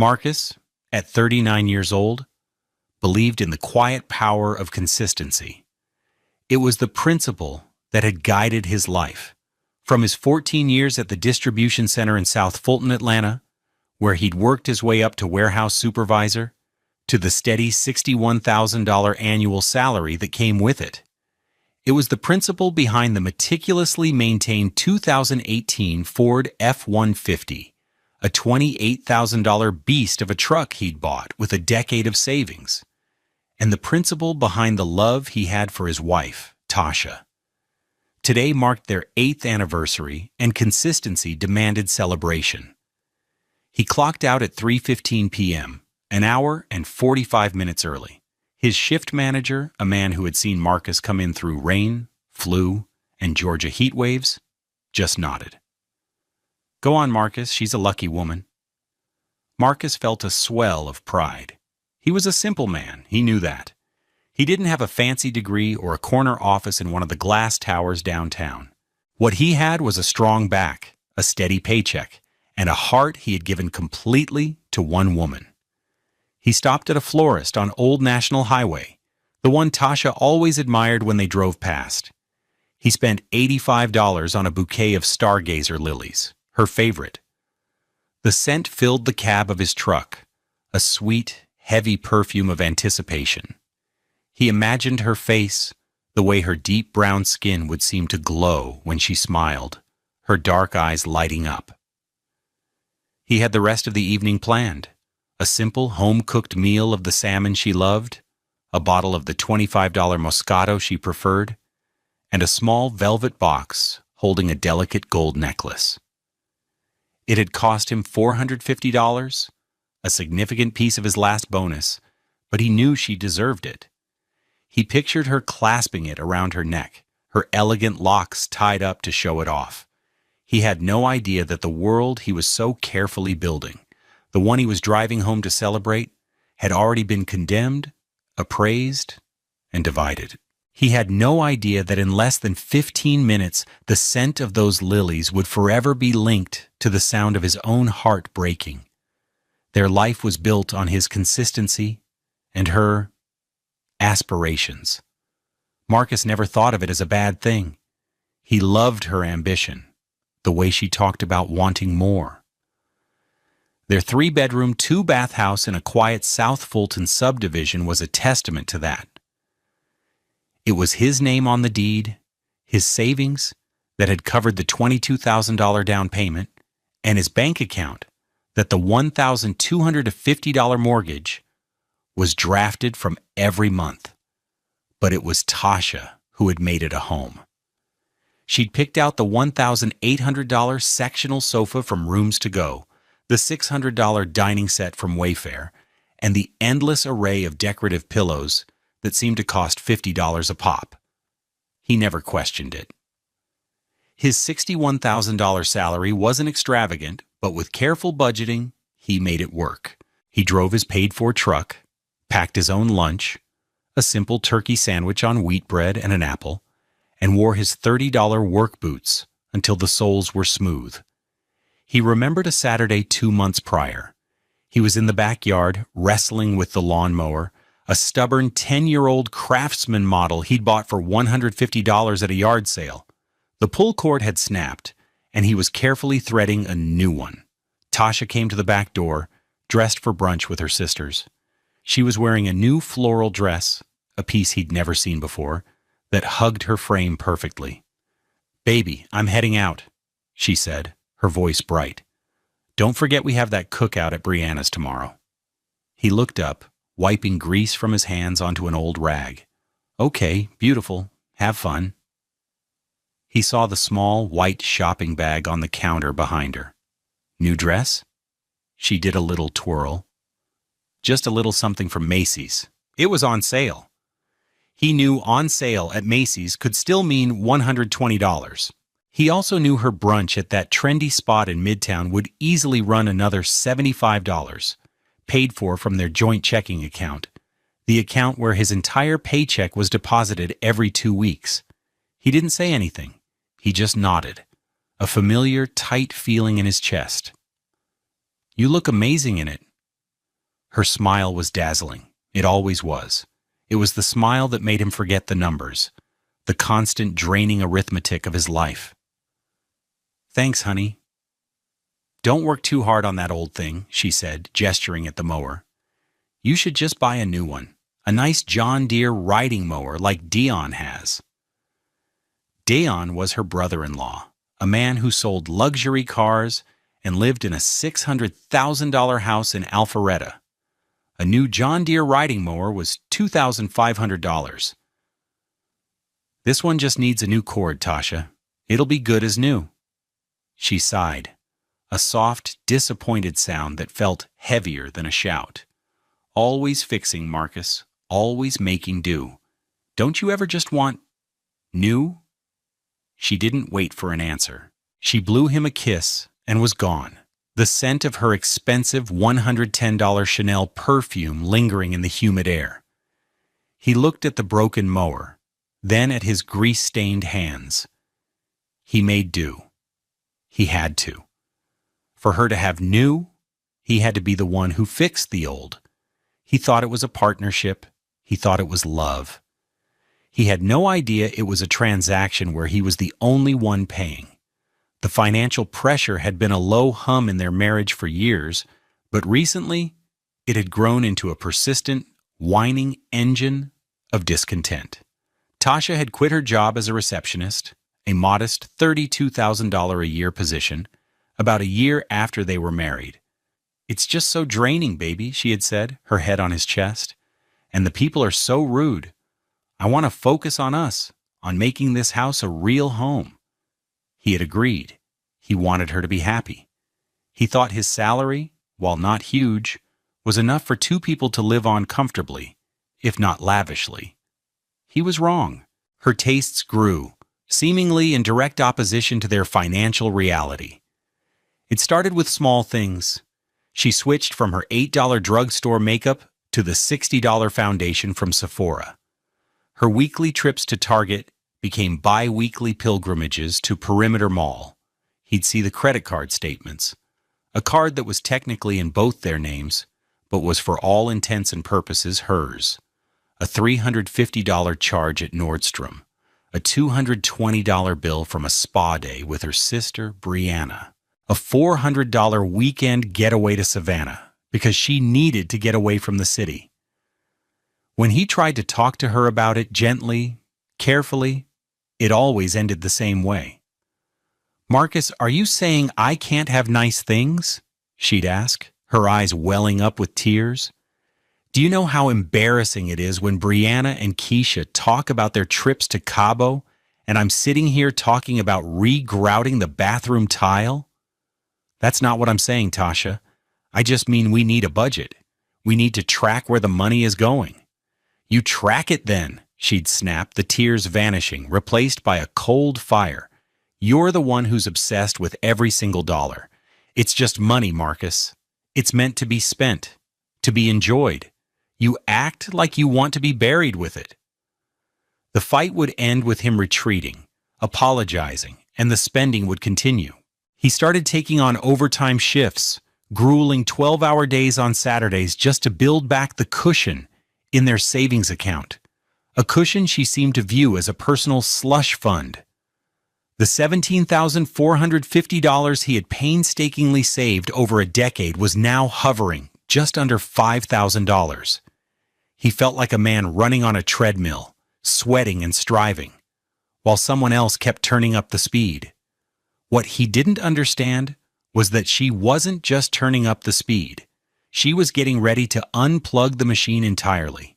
Marcus, at 39 years old, believed in the quiet power of consistency. It was the principle that had guided his life. From his 14 years at the distribution center in South Fulton, Atlanta, where he'd worked his way up to warehouse supervisor, to the steady $61,000 annual salary that came with it. It was the principle behind the meticulously maintained 2018 Ford F-150, a $28,000 beast of a truck he'd bought with a decade of savings, and the principle behind the love he had for his wife, Tasha. Today marked their 8th anniversary, and consistency demanded celebration. He clocked out at 3:15 p.m., an hour and 45 minutes early. His shift manager, a man who had seen Marcus come in through rain, flu, and Georgia heat waves, just nodded. "Go on, Marcus, she's a lucky woman." Marcus felt a swell of pride. He was a simple man, he knew that. He didn't have a fancy degree or a corner office in one of the glass towers downtown. What he had was a strong back, a steady paycheck, and a heart he had given completely to one woman. He stopped at a florist on Old National Highway, the one Tasha always admired when they drove past. He spent $85 on a bouquet of stargazer lilies, her favorite. The scent filled the cab of his truck, a sweet, heavy perfume of anticipation. He imagined her face, the way her deep brown skin would seem to glow when she smiled, her dark eyes lighting up. He had the rest of the evening planned. A simple, home-cooked meal of the salmon she loved, a bottle of the $25 Moscato she preferred, and a small velvet box holding a delicate gold necklace. It had cost him $450, a significant piece of his last bonus, but he knew she deserved it. He pictured her clasping it around her neck, her elegant locks tied up to show it off. He had no idea that the world he was so carefully building, the one he was driving home to celebrate, had already been condemned, appraised, and divided. He had no idea that in less than 15 minutes, the scent of those lilies would forever be linked to the sound of his own heart breaking. Their life was built on his consistency and her aspirations. Marcus never thought of it as a bad thing. He loved her ambition, the way she talked about wanting more. Their 3-bedroom, 2-bath house in a quiet South Fulton subdivision was a testament to that. It was his name on the deed, his savings that had covered the $22,000 down payment, and his bank account that the $1,250 mortgage was drafted from every month. But it was Tasha who had made it a home. She'd picked out the $1,800 sectional sofa from Rooms to Go, the $600 dining set from Wayfair, and the endless array of decorative pillows that seemed to cost $50 a pop. He never questioned it. His $61,000 salary wasn't extravagant, but with careful budgeting, he made it work. He drove his paid-for truck, packed his own lunch, a simple turkey sandwich on wheat bread and an apple, and wore his $30 work boots until the soles were smooth. He remembered a Saturday 2 months prior. He was in the backyard, wrestling with the lawnmower, a stubborn 10-year-old Craftsman model he'd bought for $150 at a yard sale. The pull cord had snapped, and he was carefully threading a new one. Tasha came to the back door, dressed for brunch with her sisters. She was wearing a new floral dress, a piece he'd never seen before, that hugged her frame perfectly. "Baby, I'm heading out," she said, her voice bright. "Don't forget we have that cookout at Brianna's tomorrow." He looked up, wiping grease from his hands onto an old rag. "Okay, beautiful. Have fun." He saw the small, white shopping bag on the counter behind her. "New dress?" She did a little twirl. "Just a little something from Macy's. It was on sale." He knew on sale at Macy's could still mean $120. He also knew her brunch at that trendy spot in Midtown would easily run another $75, paid for from their joint checking account, the account where his entire paycheck was deposited every 2 weeks. He didn't say anything. He just nodded, a familiar, tight feeling in his chest. "You look amazing in it. Her smile was dazzling. It always was. It was the smile that made him forget the numbers, the constant draining arithmetic of his life. "Thanks, honey." "Don't work too hard on that old thing," she said, gesturing at the mower. "You should just buy a new one, a nice John Deere riding mower like Dion has." Dion was her brother-in-law, a man who sold luxury cars and lived in a $600,000 house in Alpharetta. A new John Deere riding mower was $2,500. "This one just needs a new cord, Tasha. It'll be good as new." She sighed, a soft, disappointed sound that felt heavier than a shout. "Always fixing, Marcus. Always making do. Don't you ever just want new?" She didn't wait for an answer. She blew him a kiss and was gone, the scent of her expensive $110 Chanel perfume lingering in the humid air. He looked at the broken mower, then at his grease-stained hands. He made do. He had to. For her to have new, he had to be the one who fixed the old. He thought it was a partnership. He thought it was love. He had no idea it was a transaction where he was the only one paying. The financial pressure had been a low hum in their marriage for years, but recently it had grown into a persistent, whining engine of discontent. Tasha had quit her job as a receptionist, a modest $32,000 a year position, about a year after they were married. "It's just so draining, baby," she had said, her head on his chest. "And the people are so rude. I want to focus on us, on making this house a real home." He had agreed. He wanted her to be happy. He thought his salary, while not huge, was enough for two people to live on comfortably, if not lavishly. He was wrong. Her tastes grew, seemingly in direct opposition to their financial reality. It started with small things. She switched from her $8 drugstore makeup to the $60 foundation from Sephora. Her weekly trips to Target became bi-weekly pilgrimages to Perimeter Mall. He'd see the credit card statements, a card that was technically in both their names, but was for all intents and purposes hers. A $350 charge at Nordstrom, a $220 bill from a spa day with her sister, Brianna, a $400 weekend getaway to Savannah because she needed to get away from the city. When he tried to talk to her about it gently, carefully, it always ended the same way. "Marcus, are you saying I can't have nice things?" she'd ask, her eyes welling up with tears. "Do you know how embarrassing it is when Brianna and Keisha talk about their trips to Cabo, and I'm sitting here talking about re-grouting the bathroom tile?" "That's not what I'm saying, Tasha. I just mean we need a budget. We need to track where the money is going." "You track it then," she'd snap, the tears vanishing, replaced by a cold fire. "You're the one who's obsessed with every single dollar. It's just money, Marcus. It's meant to be spent, to be enjoyed. You act like you want to be buried with it." The fight would end with him retreating, apologizing, and the spending would continue. He started taking on overtime shifts, grueling 12-hour days on Saturdays just to build back the cushion in their savings account, a cushion she seemed to view as a personal slush fund. The $17,450 he had painstakingly saved over a decade was now hovering just under $5,000. He felt like a man running on a treadmill, sweating and striving, while someone else kept turning up the speed. What he didn't understand was that she wasn't just turning up the speed. She was getting ready to unplug the machine entirely.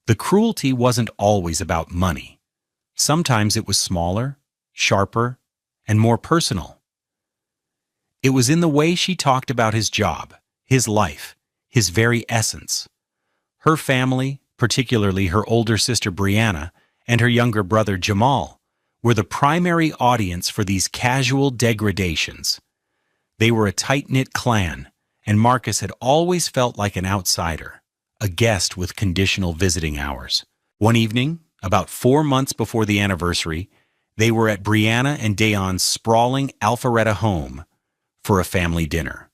The cruelty wasn't always about money. Sometimes it was smaller, sharper, and more personal. It was in the way she talked about his job, his life, his very essence. Her family, particularly her older sister Brianna and her younger brother Jamal, were the primary audience for these casual degradations. They were a tight-knit clan, and Marcus had always felt like an outsider, a guest with conditional visiting hours. One evening, about 4 months before the anniversary, they were at Brianna and Dayon's sprawling Alpharetta home for a family dinner.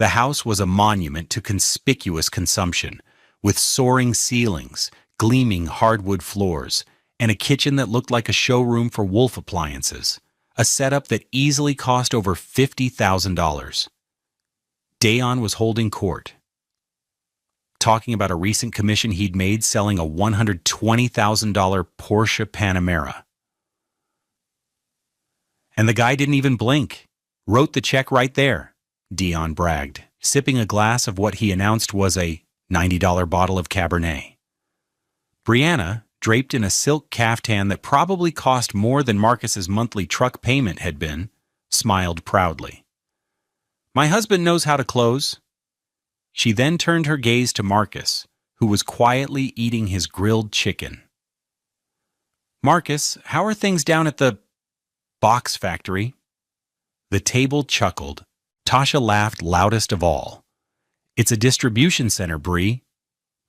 The house was a monument to conspicuous consumption, with soaring ceilings, gleaming hardwood floors, and a kitchen that looked like a showroom for Wolf appliances, a setup that easily cost over $50,000. Dayon was holding court, talking about a recent commission he'd made selling a $120,000 Porsche Panamera. And the guy didn't even blink. Wrote the check right there, Dayon bragged, sipping a glass of what he announced was a $90 bottle of Cabernet. Brianna, draped in a silk caftan that probably cost more than Marcus's monthly truck payment had been, smiled proudly. "My husband knows how to close." She then turned her gaze to Marcus, who was quietly eating his grilled chicken. "Marcus, how are things down at the box factory?" The table chuckled. Tasha laughed loudest of all. "It's a distribution center, Bree,"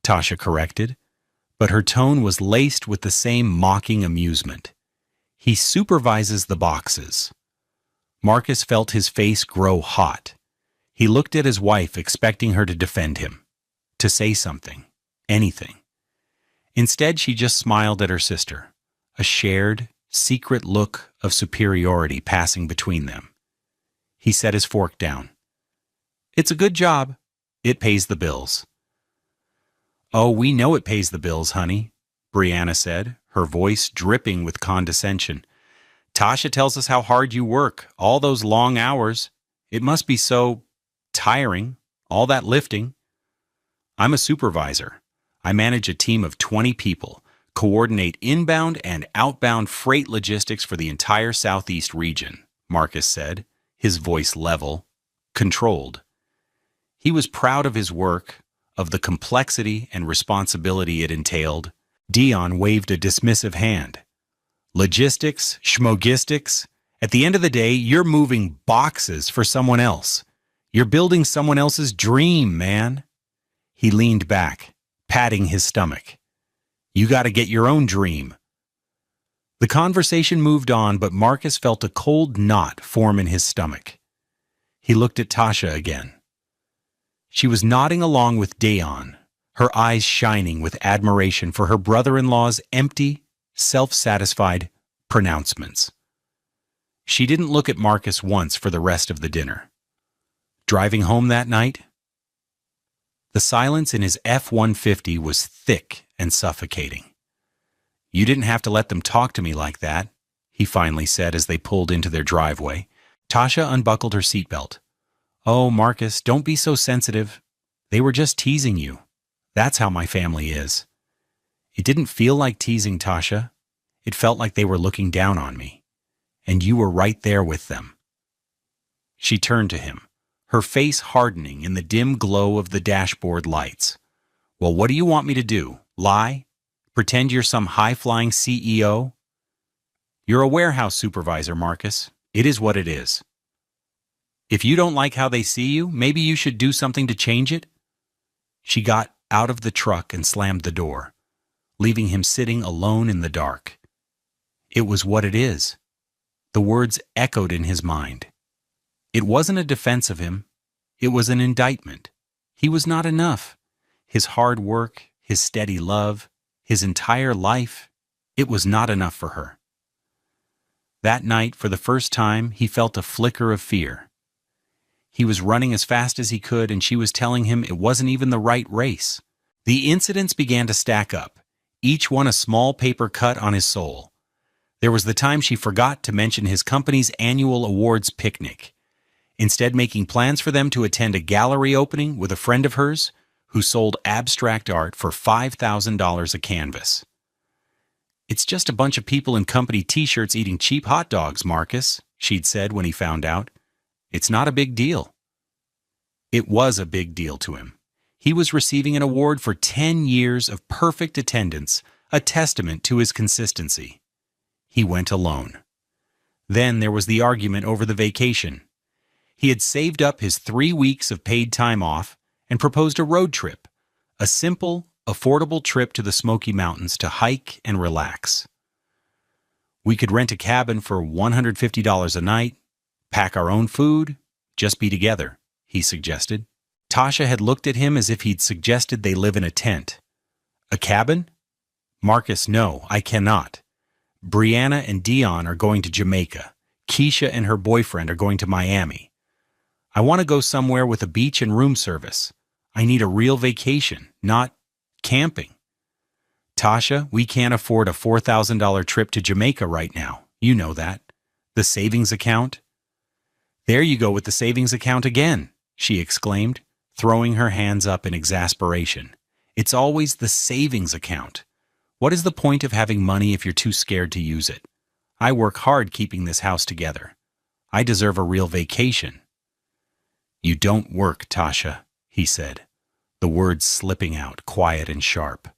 Tasha corrected, but her tone was laced with the same mocking amusement. "He supervises the boxes." Marcus felt his face grow hot. He looked at his wife, expecting her to defend him, to say something, anything. Instead, she just smiled at her sister, a shared, secret look of superiority passing between them. He set his fork down. "It's a good job. It pays the bills." "Oh, we know it pays the bills, honey," Brianna said, her voice dripping with condescension. "Tasha tells us how hard you work, all those long hours. It must be so tiring, all that lifting." "I'm a supervisor. I manage a team of 20 people, coordinate inbound and outbound freight logistics for the entire Southeast region," Marcus said, his voice level, controlled. He was proud of his work, of the complexity and responsibility it entailed. Dayon waved a dismissive hand. "Logistics, schmogistics. At the end of the day, you're moving boxes for someone else. You're building someone else's dream, man." He leaned back, patting his stomach. "You got to get your own dream." The conversation moved on, but Marcus felt a cold knot form in his stomach. He looked at Tasha again. She was nodding along with Dayon, her eyes shining with admiration for her brother-in-law's empty, self-satisfied pronouncements. She didn't look at Marcus once for the rest of the dinner. Driving home that night, the silence in his F-150 was thick and suffocating. "You didn't have to let them talk to me like that," he finally said as they pulled into their driveway. Tasha unbuckled her seatbelt. "Oh, Marcus, don't be so sensitive. They were just teasing you. That's how my family is." "It didn't feel like teasing, Tasha. It felt like they were looking down on me. And you were right there with them." She turned to him, her face hardening in the dim glow of the dashboard lights. "Well, what do you want me to do? Lie? Pretend you're some high-flying CEO? You're a warehouse supervisor, Marcus. It is what it is. If you don't like how they see you, maybe you should do something to change it." She got out of the truck and slammed the door, leaving him sitting alone in the dark. It was what it is. The words echoed in his mind. It wasn't a defense of him. It was an indictment. He was not enough. His hard work, his steady love, his entire life, it was not enough for her. That night, for the first time, he felt a flicker of fear. He was running as fast as he could, and she was telling him it wasn't even the right race. The incidents began to stack up, each one a small paper cut on his soul. There was the time she forgot to mention his company's annual awards picnic, instead making plans for them to attend a gallery opening with a friend of hers who sold abstract art for $5,000 a canvas. "It's just a bunch of people in company t-shirts eating cheap hot dogs, Marcus," she'd said when he found out. "It's not a big deal." It was a big deal to him. He was receiving an award for 10 years of perfect attendance, a testament to his consistency. He went alone. Then there was the argument over the vacation. He had saved up his 3 weeks of paid time off and proposed a road trip, a simple, affordable trip to the Smoky Mountains to hike and relax. "We could rent a cabin for $150 a night, pack our own food, just be together," he suggested. Tasha had looked at him as if he'd suggested they live in a tent. A cabin? Marcus, no, I cannot. Brianna and Dion are going to Jamaica. Keisha and her boyfriend are going to Miami. I want to go somewhere with a beach and room service. I need a real vacation, not camping. Tasha, we can't afford a $4,000 trip to Jamaica right now. You know that. The savings account? There you go with the savings account again, she exclaimed, throwing her hands up in exasperation. It's always the savings account. What is the point of having money if you're too scared to use it? I work hard keeping this house together. I deserve a real vacation. You don't work, Tasha, he said, the words slipping out, quiet and sharp.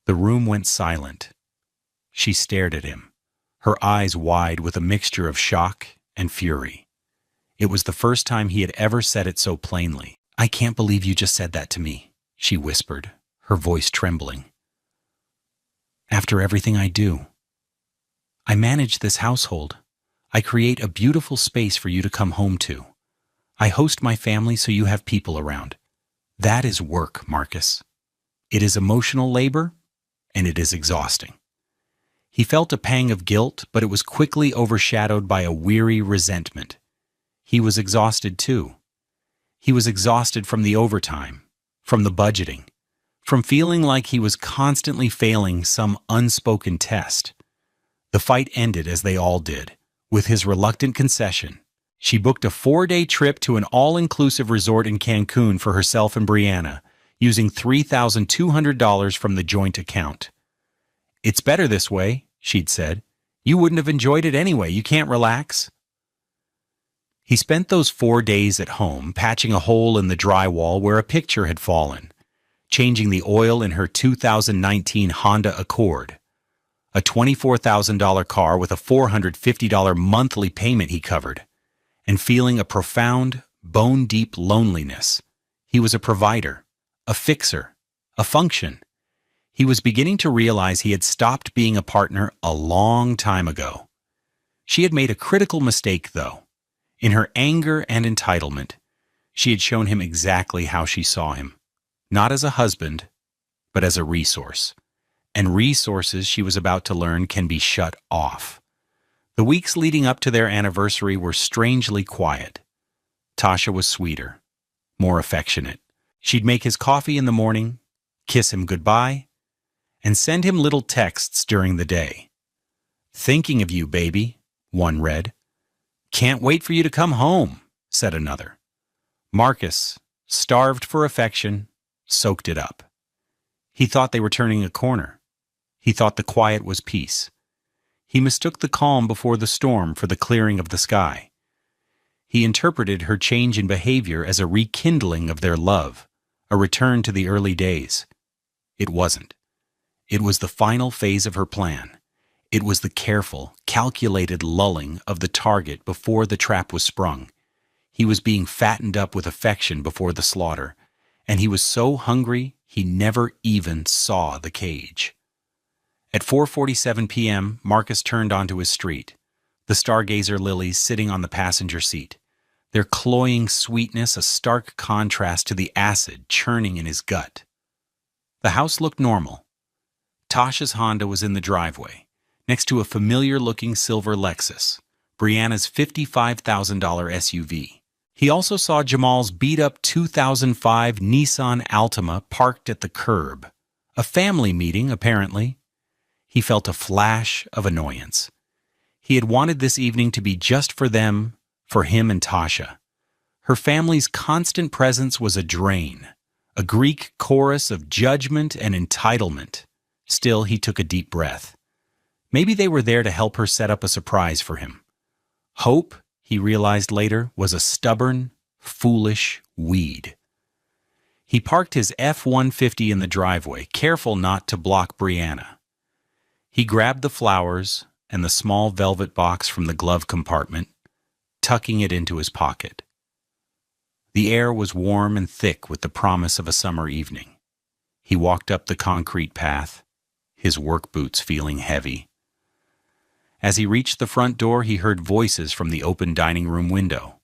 The room went silent. She stared at him, her eyes wide with a mixture of shock and fury. It was the first time he had ever said it so plainly. I can't believe you just said that to me, she whispered, her voice trembling. After everything I do. I manage this household. I create a beautiful space for you to come home to. I host my family so you have people around. That is work, Marcus. It is emotional labor, and it is exhausting. He felt a pang of guilt, but it was quickly overshadowed by a weary resentment. He was exhausted too. He was exhausted from the overtime, from the budgeting, from feeling like he was constantly failing some unspoken test. The fight ended as they all did, with his reluctant concession. She booked a 4-day trip to an all-inclusive resort in Cancun for herself and Brianna, using $3,200 from the joint account. It's better this way, she'd said. You wouldn't have enjoyed it anyway. You can't relax. He spent those 4 days at home, patching a hole in the drywall where a picture had fallen, changing the oil in her 2019 Honda Accord, a $24,000 car with a $450 monthly payment he covered, and feeling a profound, bone-deep loneliness. He was a provider, a fixer, a function. He was beginning to realize he had stopped being a partner a long time ago. She had made a critical mistake, though. In her anger and entitlement, she had shown him exactly how she saw him, not as a husband, but as a resource. And resources, she was about to learn, can be shut off. The weeks leading up to their anniversary were strangely quiet. Tasha was sweeter, more affectionate. She'd make his coffee in the morning, kiss him goodbye, and send him little texts during the day. Thinking of you, baby, one read. Can't wait for you to come home, said another. Marcus, starved for affection, soaked it up. He thought they were turning a corner. He thought the quiet was peace. He mistook the calm before the storm for the clearing of the sky. He interpreted her change in behavior as a rekindling of their love, a return to the early days. It wasn't. It was the final phase of her plan. It was the careful, calculated lulling of the target before the trap was sprung. He was being fattened up with affection before the slaughter, and he was so hungry he never even saw the cage. At 4:47 p.m., Marcus turned onto his street, the stargazer lilies sitting on the passenger seat, their cloying sweetness a stark contrast to the acid churning in his gut. The house looked normal. Tasha's Honda was in the driveway, next to a familiar-looking silver Lexus, Brianna's $55,000 SUV. He also saw Jamal's beat-up 2005 Nissan Altima parked at the curb. A family meeting, apparently. He felt a flash of annoyance. He had wanted this evening to be just for them, for him and Tasha. Her family's constant presence was a drain, a Greek chorus of judgment and entitlement. Still, he took a deep breath. Maybe they were there to help her set up a surprise for him. Hope, he realized later, was a stubborn, foolish weed. He parked his F-150 in the driveway, careful not to block Brianna. He grabbed the flowers and the small velvet box from the glove compartment, tucking it into his pocket. The air was warm and thick with the promise of a summer evening. He walked up the concrete path, his work boots feeling heavy. As he reached the front door, he heard voices from the open dining room window.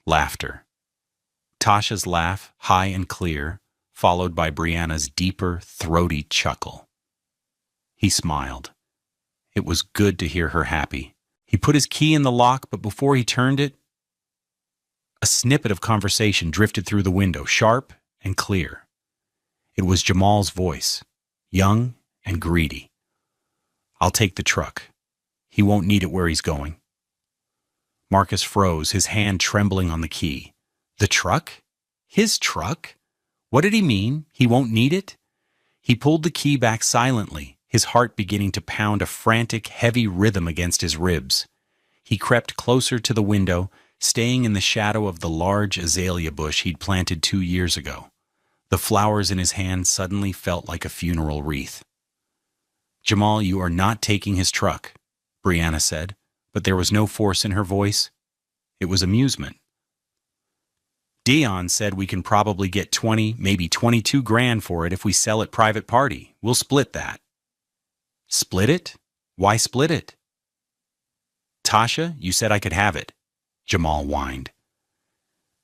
Laughter. Tasha's laugh, high and clear, followed by Brianna's deeper, throaty chuckle. He smiled. It was good to hear her happy. He put his key in the lock, but before he turned it, a snippet of conversation drifted through the window, sharp and clear. It was Jamal's voice, young and greedy. "I'll take the truck. He won't need it where he's going." Marcus froze, his hand trembling on the key. The truck? His truck? What did he mean? He won't need it? He pulled the key back silently, his heart beginning to pound a frantic, heavy rhythm against his ribs. He crept closer to the window, staying in the shadow of the large azalea bush he'd planted 2 years ago. The flowers in his hand suddenly felt like a funeral wreath. "Jamal, you are not taking his truck," Brianna said, but there was no force in her voice. It was amusement. "Dion said we can probably get 20, maybe 22 grand for it if we sell it private party. We'll split that." "Split it? Why split it?" "Tasha, you said I could have it," Jamal whined.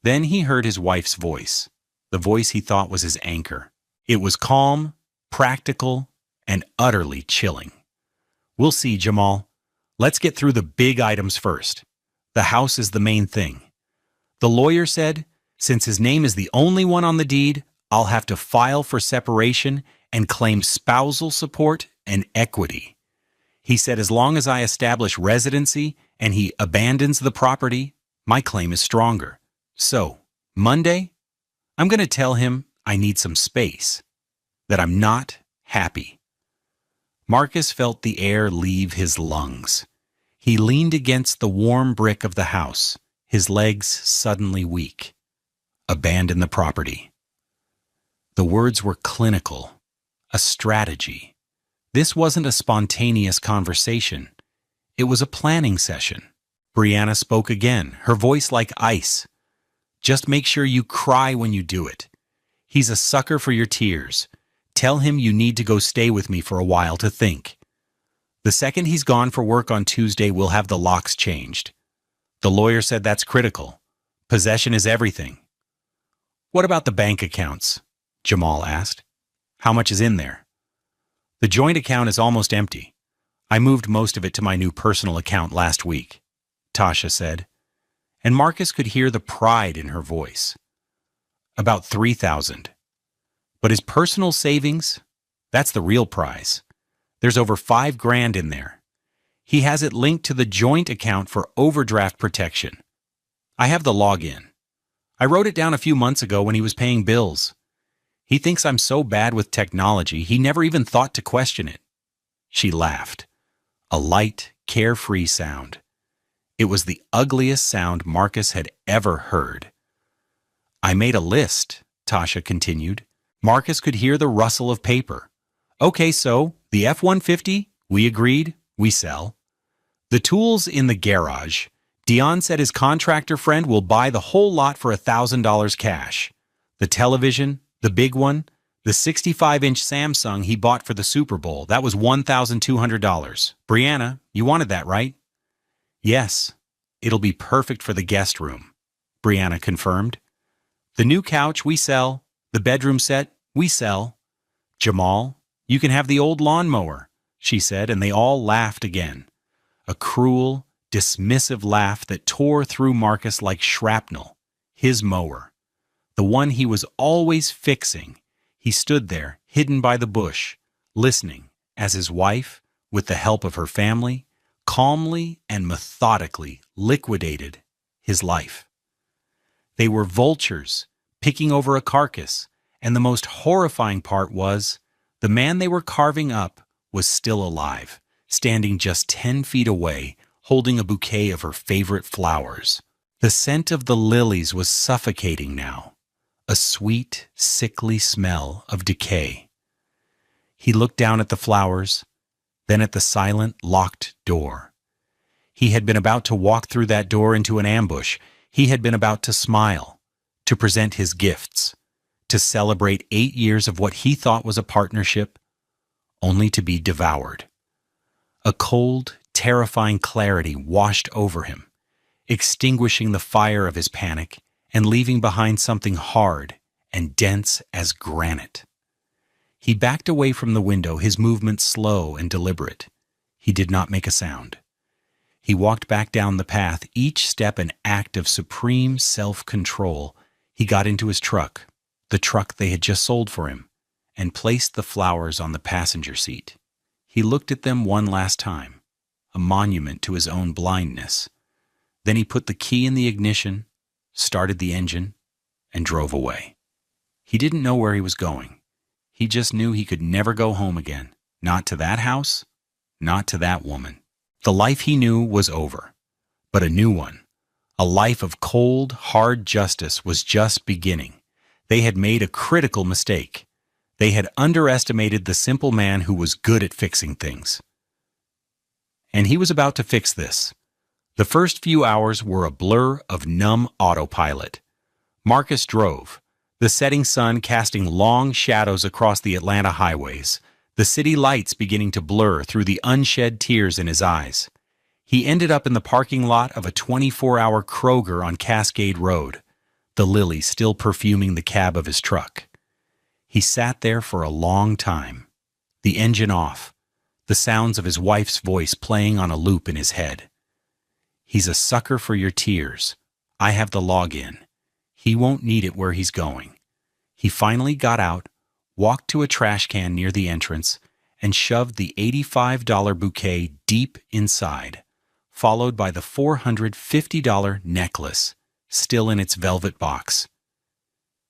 Then he heard his wife's voice, the voice he thought was his anchor. It was calm, practical, and utterly chilling. "We'll see, Jamal. Let's get through the big items first. The house is the main thing. The lawyer said, since his name is the only one on the deed, I'll have to file for separation and claim spousal support and equity. He said as long as I establish residency and he abandons the property, my claim is stronger. So, Monday, I'm going to tell him I need some space, that I'm not happy." Marcus felt the air leave his lungs. He leaned against the warm brick of the house, his legs suddenly weak. Abandon the property. The words were clinical, a strategy. This wasn't a spontaneous conversation. It was a planning session. Brianna spoke again, her voice like ice. "Just make sure you cry when you do it. He's a sucker for your tears. Tell him you need to go stay with me for a while to think. The second he's gone for work on Tuesday, we'll have the locks changed. The lawyer said that's critical. Possession is everything." "What about the bank accounts?" Jamal asked. "How much is in there?" "The joint account is almost empty. I moved most of it to my new personal account last week," Tasha said, and Marcus could hear the pride in her voice. "About 3,000. But his personal savings, that's the real prize. There's over 5 grand in there. He has it linked to the joint account for overdraft protection. I have the login. I wrote it down a few months ago when he was paying bills. He thinks I'm so bad with technology, he never even thought to question it." She laughed. A light, carefree sound. It was the ugliest sound Marcus had ever heard. "I made a list," Tasha continued. Marcus could hear the rustle of paper. "Okay, so the F-150, we agreed, we sell. The tools in the garage, Dion said his contractor friend will buy the whole lot for $1,000 cash. The television, the big one, the 65-inch Samsung he bought for the Super Bowl, that was $1,200. Brianna, you wanted that, right?" "Yes, it'll be perfect for the guest room," Brianna confirmed. "The new couch, we sell. The bedroom set, we sell. Jamal, you can have the old lawnmower," she said, and they all laughed again. A cruel, dismissive laugh that tore through Marcus like shrapnel. His mower. The one he was always fixing. He stood there, hidden by the bush, listening as his wife, with the help of her family, calmly and methodically liquidated his life. They were vultures, picking over a carcass, and the most horrifying part was, the man they were carving up was still alive, standing just 10 feet away, holding a bouquet of her favorite flowers. The scent of the lilies was suffocating now, a sweet, sickly smell of decay. He looked down at the flowers, then at the silent, locked door. He had been about to walk through that door into an ambush. He had been about to smile, to present his gifts, to celebrate 8 years of what he thought was a partnership, only to be devoured. A cold, terrifying clarity washed over him, extinguishing the fire of his panic and leaving behind something hard and dense as granite. He backed away from the window, his movements slow and deliberate. He did not make a sound. He walked back down the path, each step an act of supreme self-control. He got into his truck, the truck they had just sold for him, and placed the flowers on the passenger seat. He looked at them one last time, a monument to his own blindness. Then he put the key in the ignition, started the engine, and drove away. He didn't know where he was going. He just knew he could never go home again. Not to that house, not to that woman. The life he knew was over, but a new one, a life of cold, hard justice, was just beginning. They had made a critical mistake. They had underestimated the simple man who was good at fixing things. And he was about to fix this. The first few hours were a blur of numb autopilot. Marcus drove, the setting sun casting long shadows across the Atlanta highways, the city lights beginning to blur through the unshed tears in his eyes. He ended up in the parking lot of a 24-hour Kroger on Cascade Road, the lilies still perfuming the cab of his truck. He sat there for a long time, the engine off, the sounds of his wife's voice playing on a loop in his head. He's a sucker for your tears. I have the login. He won't need it where he's going. He finally got out, walked to a trash can near the entrance, and shoved the $85 bouquet deep inside, followed by the $450 necklace, still in its velvet box.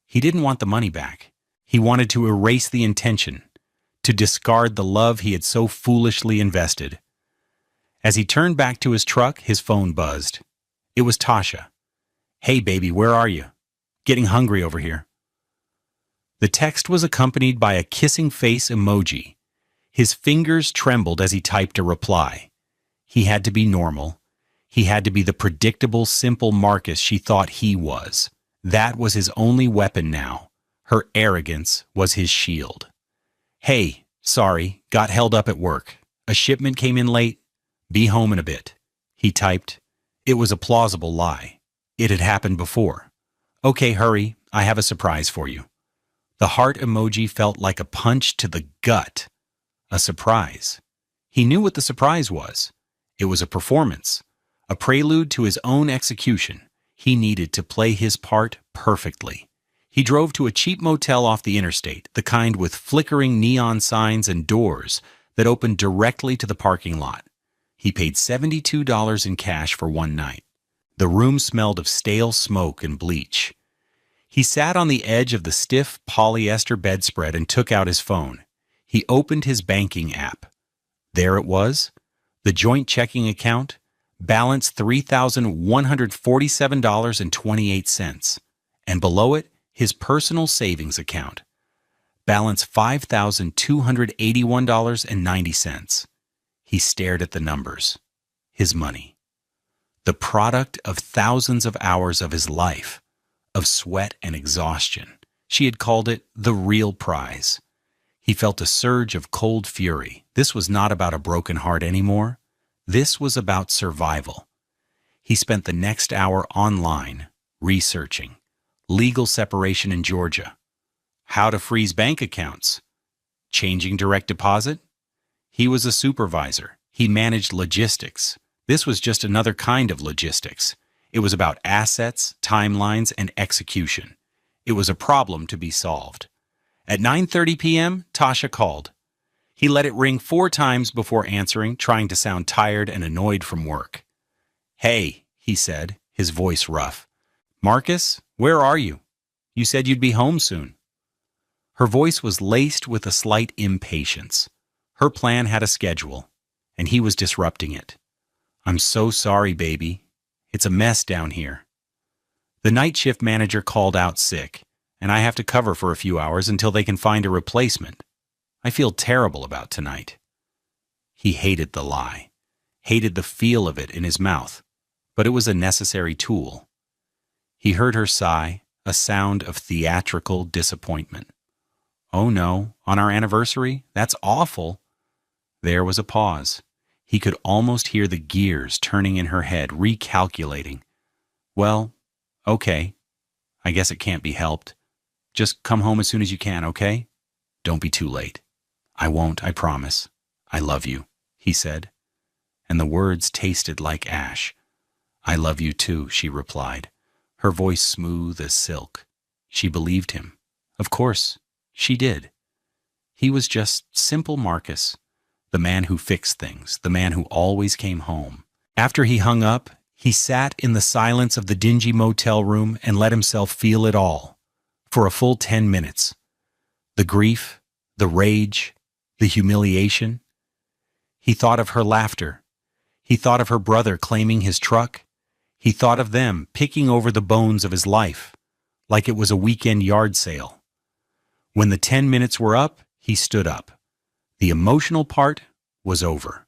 He didn't want the money back. He wanted to erase the intention, to discard the love he had so foolishly invested. As he turned back to his truck, his phone buzzed. It was Tasha. "Hey, baby, where are you? Getting hungry over here." The text was accompanied by a kissing face emoji. His fingers trembled as he typed a reply. He had to be normal. He had to be the predictable, simple Marcus she thought he was. That was his only weapon now. Her arrogance was his shield. "Hey, sorry, got held up at work. A shipment came in late. Be home in a bit," he typed. It was a plausible lie. It had happened before. "Okay, hurry. I have a surprise for you." The heart emoji felt like a punch to the gut. A surprise. He knew what the surprise was. It was a performance, a prelude to his own execution. He needed to play his part perfectly. He drove to a cheap motel off the interstate, the kind with flickering neon signs and doors that opened directly to the parking lot. He paid $72 in cash for one night. The room smelled of stale smoke and bleach. He sat on the edge of the stiff polyester bedspread and took out his phone. He opened his banking app. There it was, the joint checking account, balance $3,147.28, and below it, his personal savings account, balance $5,281.90. He stared at the numbers. His money. The product of thousands of hours of his life, of sweat and exhaustion. She had called it the real prize. He felt a surge of cold fury. This was not about a broken heart anymore. This was about survival. He spent the next hour online, researching. Legal separation in Georgia. How to freeze bank accounts. Changing direct deposit. He was a supervisor. He managed logistics. This was just another kind of logistics. It was about assets, timelines, and execution. It was a problem to be solved. At 9:30 p.m., Tasha called. He let it ring 4 times before answering, trying to sound tired and annoyed from work. "Hey," he said, his voice rough. "Marcus, where are you? You said you'd be home soon." Her voice was laced with a slight impatience. Her plan had a schedule, and he was disrupting it. "I'm so sorry, baby. It's a mess down here. The night shift manager called out sick, and I have to cover for a few hours until they can find a replacement. I feel terrible about tonight." He hated the lie, hated the feel of it in his mouth, but it was a necessary tool. He heard her sigh, a sound of theatrical disappointment. "Oh no, on our anniversary? That's awful." There was a pause. He could almost hear the gears turning in her head, recalculating. "Well, okay. I guess it can't be helped. Just come home as soon as you can, okay? Don't be too late. I won't, I promise. I love you, he said, and the words tasted like ash. I love you too, she replied, her voice smooth as silk. She believed him. Of course, she did. He was just simple Marcus, the man who fixed things, the man who always came home. After he hung up, he sat in the silence of the dingy motel room and let himself feel it all, for a full 10 minutes. The grief, the rage, the humiliation. He thought of her laughter. He thought of her brother claiming his truck. He thought of them picking over the bones of his life, like it was a weekend yard sale. When the 10 minutes were up, he stood up. The emotional part was over.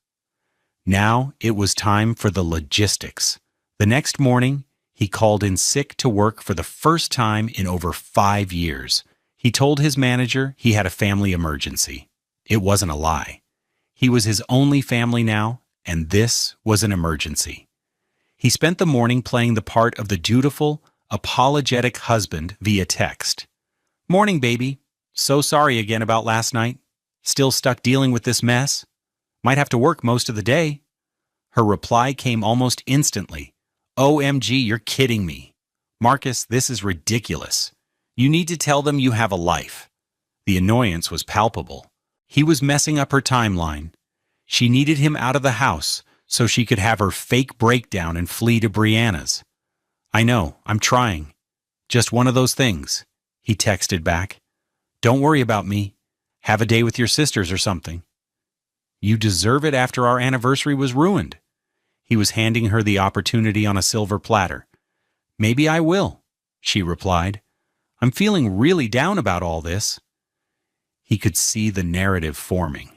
Now it was time for the logistics. The next morning, he called in sick to work for the first time in over 5 years. He told his manager he had a family emergency. It wasn't a lie. He was his only family now, and this was an emergency. He spent the morning playing the part of the dutiful, apologetic husband via text. Morning, baby. So sorry again about last night. Still stuck dealing with this mess. Might have to work most of the day. Her reply came almost instantly. OMG, you're kidding me. Marcus, this is ridiculous. You need to tell them you have a life. The annoyance was palpable. He was messing up her timeline. She needed him out of the house so she could have her fake breakdown and flee to Brianna's. I know, I'm trying. Just one of those things, he texted back. Don't worry about me. Have a day with your sisters or something. You deserve it after our anniversary was ruined. He was handing her the opportunity on a silver platter. Maybe I will, she replied. I'm feeling really down about all this. He could see the narrative forming.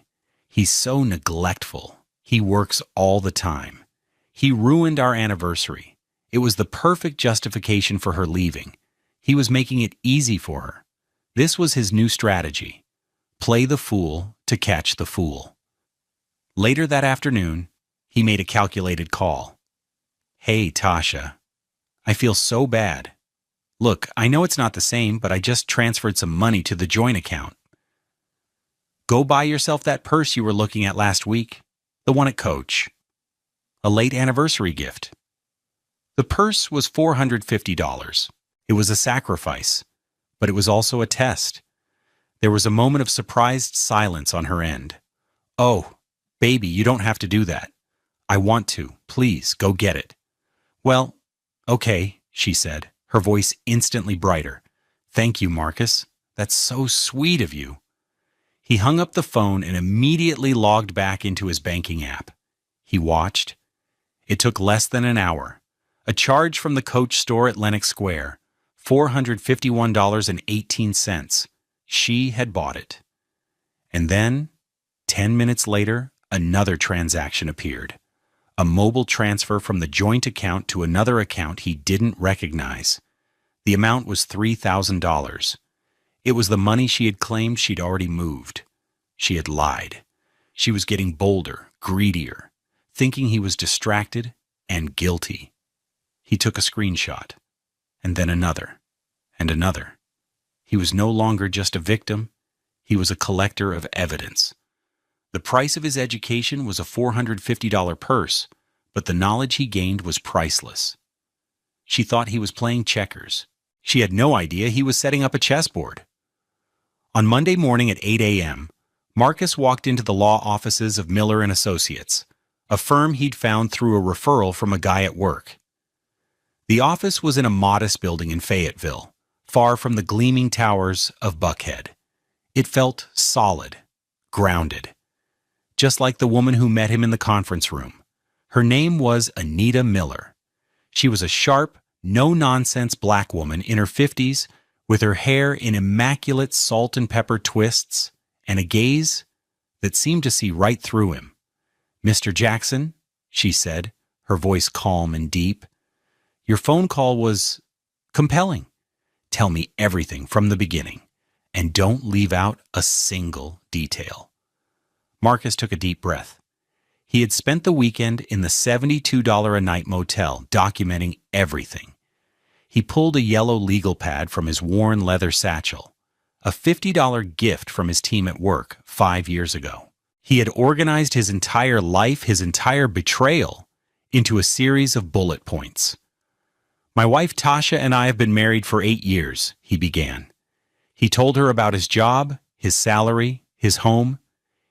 He's so neglectful. He works all the time. He ruined our anniversary. It was the perfect justification for her leaving. He was making it easy for her. This was his new strategy. Play the fool to catch the fool. Later that afternoon, he made a calculated call. Hey, Tasha. I feel so bad. Look, I know it's not the same, but I just transferred some money to the joint account. Go buy yourself that purse you were looking at last week, the one at Coach. A late anniversary gift. The purse was $450. It was a sacrifice, but it was also a test. There was a moment of surprised silence on her end. Oh, baby, you don't have to do that. I want to. Please, go get it. Well, okay, she said, her voice instantly brighter. Thank you, Marcus. That's so sweet of you. He hung up the phone and immediately logged back into his banking app. He watched. It took less than an hour. A charge from the Coach store at Lenox Square, $451.18. She had bought it. And then, 10 minutes later, another transaction appeared. A mobile transfer from the joint account to another account he didn't recognize. The amount was $3,000. It was the money she had claimed she'd already moved. She had lied. She was getting bolder, greedier, thinking he was distracted and guilty. He took a screenshot, and then another, and another. He was no longer just a victim. He was a collector of evidence. The price of his education was a $450 purse, but the knowledge he gained was priceless. She thought he was playing checkers. She had no idea he was setting up a chessboard. On Monday morning at 8 a.m., Marcus walked into the law offices of Miller & Associates, a firm he'd found through a referral from a guy at work. The office was in a modest building in Fayetteville, far from the gleaming towers of Buckhead. It felt solid, grounded. Just like the woman who met him in the conference room. Her name was Anita Miller. She was a sharp, no-nonsense black woman in her 50s with her hair in immaculate salt and pepper twists and a gaze that seemed to see right through him. Mr. Jackson, she said, her voice calm and deep, your phone call was compelling. Tell me everything from the beginning, and don't leave out a single detail. Marcus took a deep breath. He had spent the weekend in the $72 a night motel, documenting everything. He pulled a yellow legal pad from his worn leather satchel, a $50 gift from his team at work 5 years ago. He had organized his entire life, his entire betrayal, into a series of bullet points. "My wife Tasha and I have been married for 8 years," he began. He told her about his job, his salary, his home.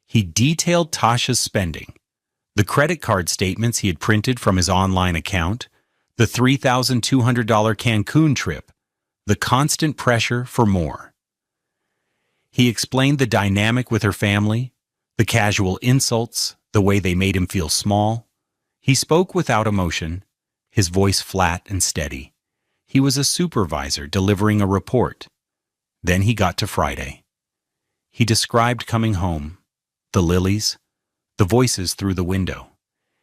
He detailed Tasha's spending, the credit card statements he had printed from his online account, the $3,200 Cancun trip, the constant pressure for more. He explained the dynamic with her family, the casual insults, the way they made him feel small. He spoke without emotion, his voice flat and steady. He was a supervisor delivering a report. Then he got to Friday. He described coming home, the lilies, the voices through the window.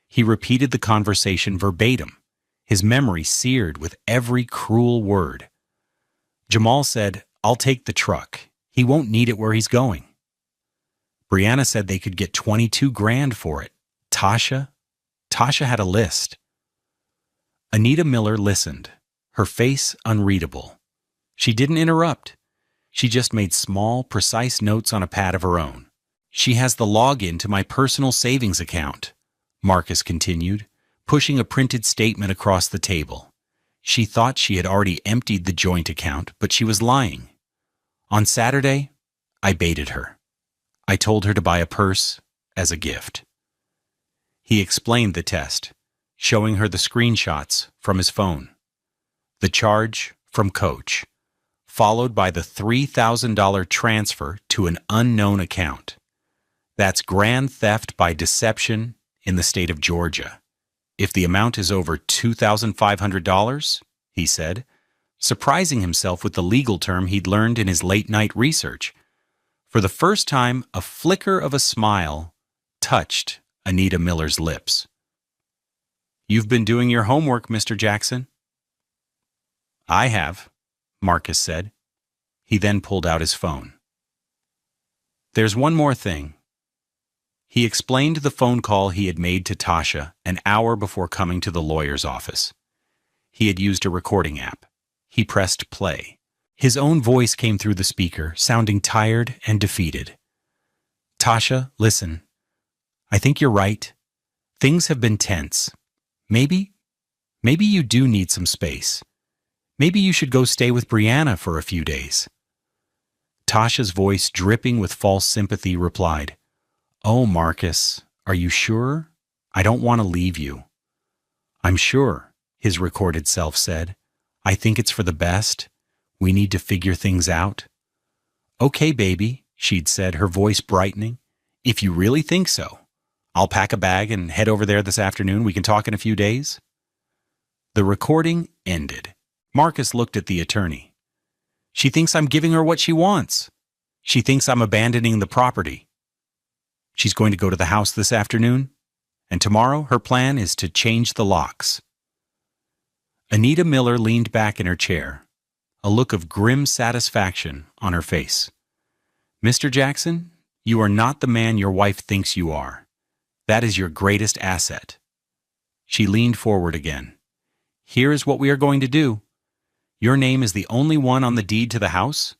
He repeated the conversation verbatim, his memory seared with every cruel word. Jamal said, "I'll take the truck. He won't need it where he's going." Brianna said they could get 22 grand for it. Tasha had a list. Anita Miller listened, her face unreadable. She didn't interrupt. She just made small, precise notes on a pad of her own. "She has the login to my personal savings account," Marcus continued, pushing a printed statement across the table. She thought she had already emptied the joint account, but she was lying. "On Saturday, I baited her. I told her to buy a purse as a gift." He explained the test, showing her the screenshots from his phone. The charge from Coach, followed by the $3,000 transfer to an unknown account. That's grand theft by deception in the state of Georgia. If the amount is over $2,500, he said, surprising himself with the legal term he'd learned in his late-night research. For the first time, a flicker of a smile touched Anita Miller's lips. "You've been doing your homework, Mr. Jackson." "I have," Marcus said. He then pulled out his phone. "There's one more thing." He explained the phone call he had made to Tasha an hour before coming to the lawyer's office. He had used a recording app. He pressed play. His own voice came through the speaker, sounding tired and defeated. "Tasha, listen. I think you're right. Things have been tense. Maybe you do need some space. Maybe you should go stay with Brianna for a few days." Tasha's voice, dripping with false sympathy, replied, "Oh, Marcus, are you sure? I don't want to leave you." "I'm sure," his recorded self said. "I think it's for the best. We need to figure things out." "Okay, baby," she'd said, her voice brightening. "If you really think so, I'll pack a bag and head over there this afternoon. We can talk in a few days." The recording ended. Marcus looked at the attorney. "She thinks I'm giving her what she wants. She thinks I'm abandoning the property. She's going to go to the house this afternoon, and tomorrow her plan is to change the locks." Anita Miller leaned back in her chair, a look of grim satisfaction on her face. "Mr. Jackson, you are not the man your wife thinks you are. That is your greatest asset." She leaned forward again. "Here is what we are going to do. Your name is the only one on the deed to the house?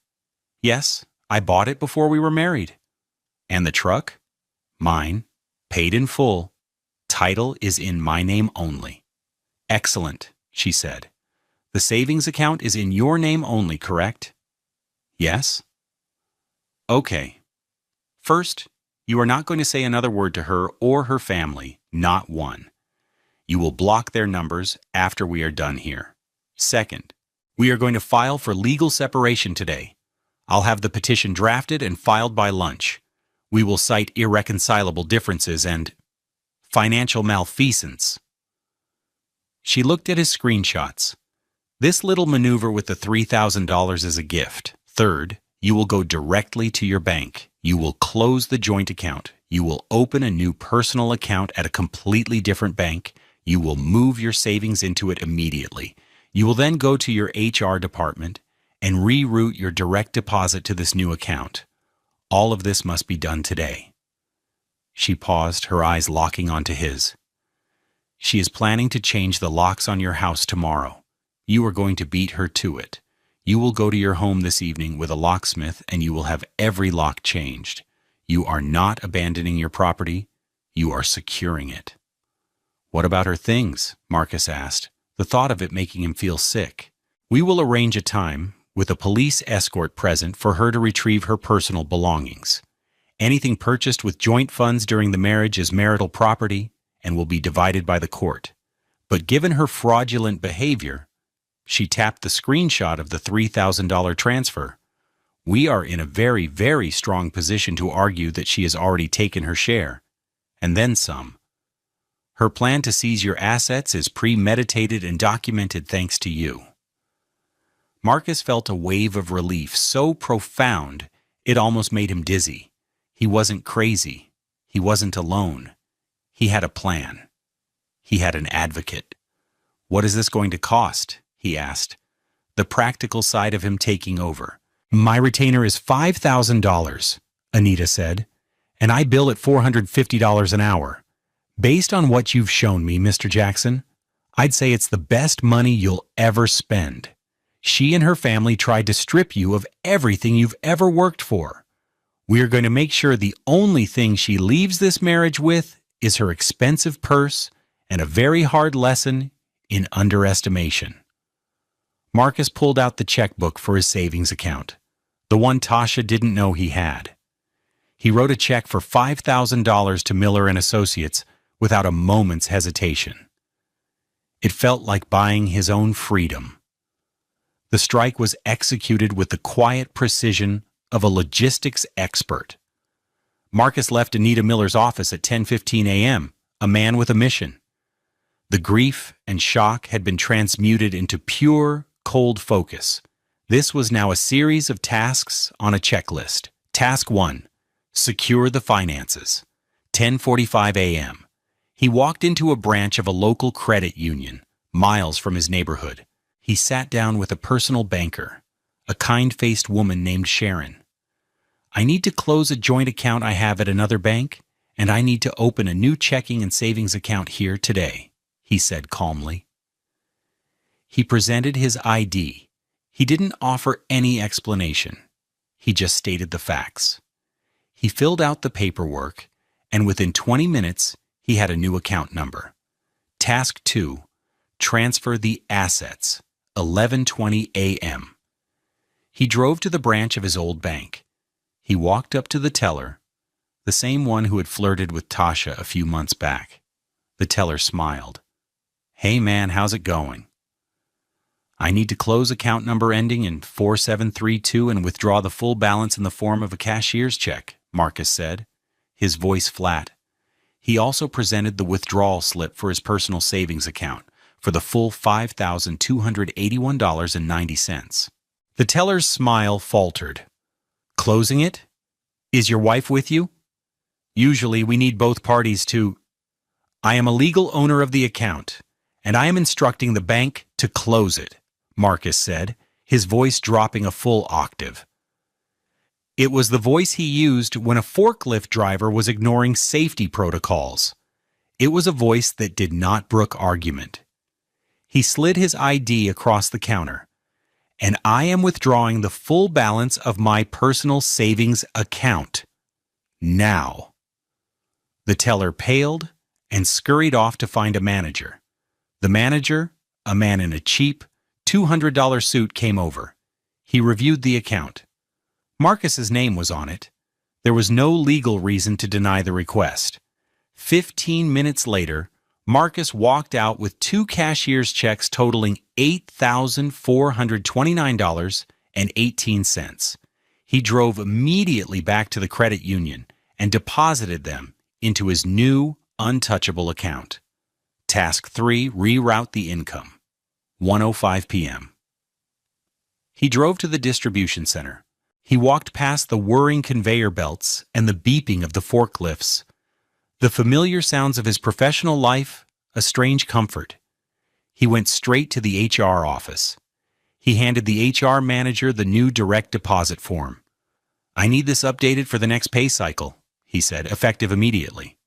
Yes, I bought it before we were married. And the truck? Mine, paid in full. Title is in my name only." "Excellent," she said. "The savings account is in your name only, correct?" "Yes." "Okay. First, you are not going to say another word to her or her family, not one. You will block their numbers after we are done here. Second, we are going to file for legal separation today. I'll have the petition drafted and filed by lunch. We will cite irreconcilable differences and financial malfeasance." She looked at his screenshots. "This little maneuver with the $3,000 is a gift. Third, you will go directly to your bank. You will close the joint account. You will open a new personal account at a completely different bank. You will move your savings into it immediately. You will then go to your HR department and reroute your direct deposit to this new account. All of this must be done today." She paused, her eyes locking onto his. "She is planning to change the locks on your house tomorrow. You are going to beat her to it. You will go to your home this evening with a locksmith and you will have every lock changed. You are not abandoning your property. You are securing it." "What about her things?" Marcus asked, the thought of it making him feel sick. "We will arrange a time, with a police escort present, for her to retrieve her personal belongings. Anything purchased with joint funds during the marriage is marital property and will be divided by the court. But given her fraudulent behavior," she tapped the screenshot of the $3,000 transfer, "we are in a very, very strong position to argue that she has already taken her share, and then some. Her plan to seize your assets is premeditated and documented thanks to you." Marcus felt a wave of relief so profound it almost made him dizzy. He wasn't crazy. He wasn't alone. He had a plan. He had an advocate. "What is this going to cost?" he asked, the practical side of him taking over. "My retainer is $5,000, Anita said, "and I bill at $450 an hour. Based on what you've shown me, Mr. Jackson, I'd say it's the best money you'll ever spend. She and her family tried to strip you of everything you've ever worked for. We are going to make sure the only thing she leaves this marriage with is her expensive purse and a very hard lesson in underestimation." Marcus pulled out the checkbook for his savings account, the one Tasha didn't know he had. He wrote a check for $5,000 to Miller and Associates without a moment's hesitation. It felt like buying his own freedom. The strike was executed with the quiet precision of a logistics expert. Marcus left Anita Miller's office at 10:15 a.m., a man with a mission. The grief and shock had been transmuted into pure, cold focus. This was now a series of tasks on a checklist. Task 1. Secure the finances. 10:45 a.m. He walked into a branch of a local credit union, miles from his neighborhood. He sat down with a personal banker, a kind-faced woman named Sharon. "I need to close a joint account I have at another bank, and I need to open a new checking and savings account here today," he said calmly. He presented his ID. He didn't offer any explanation. He just stated the facts. He filled out the paperwork, and within 20 minutes, he had a new account number. Task 2. Transfer the assets. 11:20 a.m. He drove to the branch of his old bank. He walked up to the teller, the same one who had flirted with Tasha a few months back. The teller smiled. "Hey man, how's it going?" "I need to close account number ending in 4732 and withdraw the full balance in the form of a cashier's check," Marcus said, his voice flat. He also presented the withdrawal slip for his personal savings account for the full $5,281.90. The teller's smile faltered. "Closing it? Is your wife with you? Usually we need both parties to—" "I am a legal owner of the account, and I am instructing the bank to close it," Marcus said, his voice dropping a full octave. It was the voice he used when a forklift driver was ignoring safety protocols. It was a voice that did not brook argument. He slid his ID across the counter. "And I am withdrawing the full balance of my personal savings account. Now." The teller paled and scurried off to find a manager. The manager, a man in a cheap, $200 suit, came over. He reviewed the account. Marcus's name was on it. There was no legal reason to deny the request. 15 minutes later, Marcus walked out with 2 cashier's checks totaling $8,429.18. He drove immediately back to the credit union and deposited them into his new, untouchable account. Task 3, reroute the income. 1:05 p.m. He drove to the distribution center. He walked past the whirring conveyor belts and the beeping of the forklifts. The familiar sounds of his professional life, a strange comfort. He went straight to the HR office. He handed the HR manager the new direct deposit form. "I need this updated for the next pay cycle," he said, effective immediately.